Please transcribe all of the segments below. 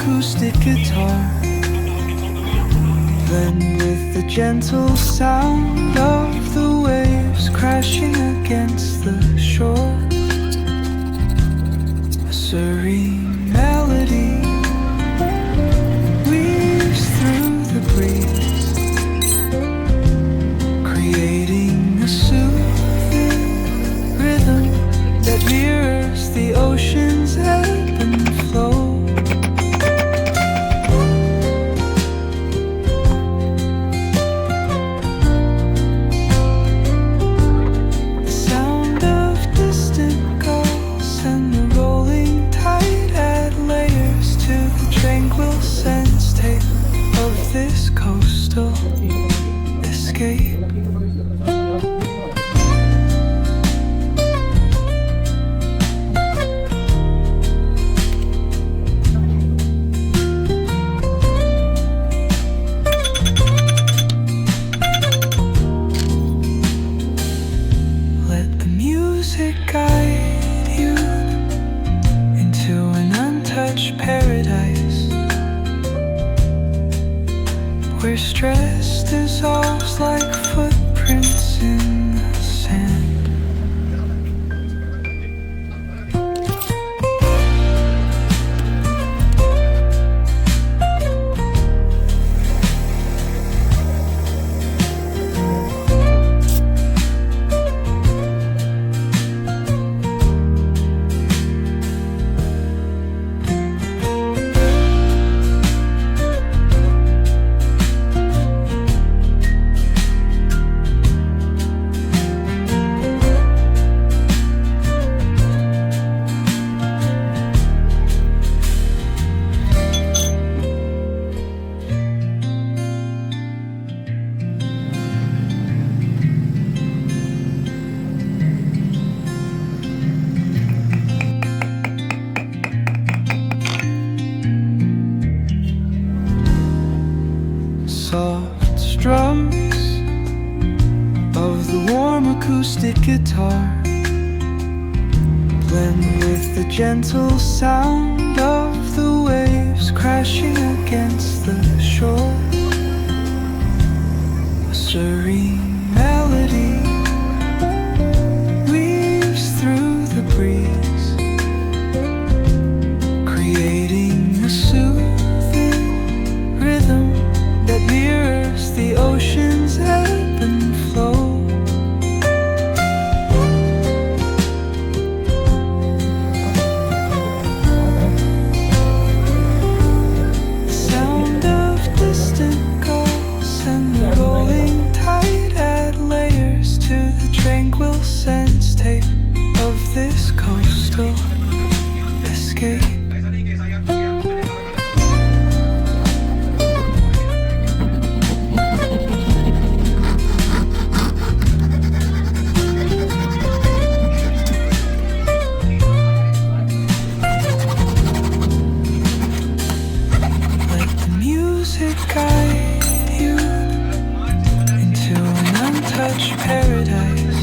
acoustic guitar, blend with the gentle sound of the waves crashing against the shore. A serene melody weaves through the breeze, creating a soothing rhythm that mirrors the ocean's ebb and flow. This coastal escape. Let the music guide you into an untouched paradise, where stress dissolves like footprints in the sand. Soft strums of the warm acoustic guitar blend with the gentle sound of the waves crashing against the shore. A serene melody weaves through the breeze, creating a soothing rhythm that mirrors the ocean's ebb and flow. The sound of distant gulls and the rolling tide add layers to the tranquil sense tape of this coastal escape. Guide you into an untouched paradise,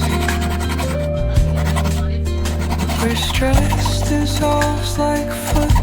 where stress dissolves like footprints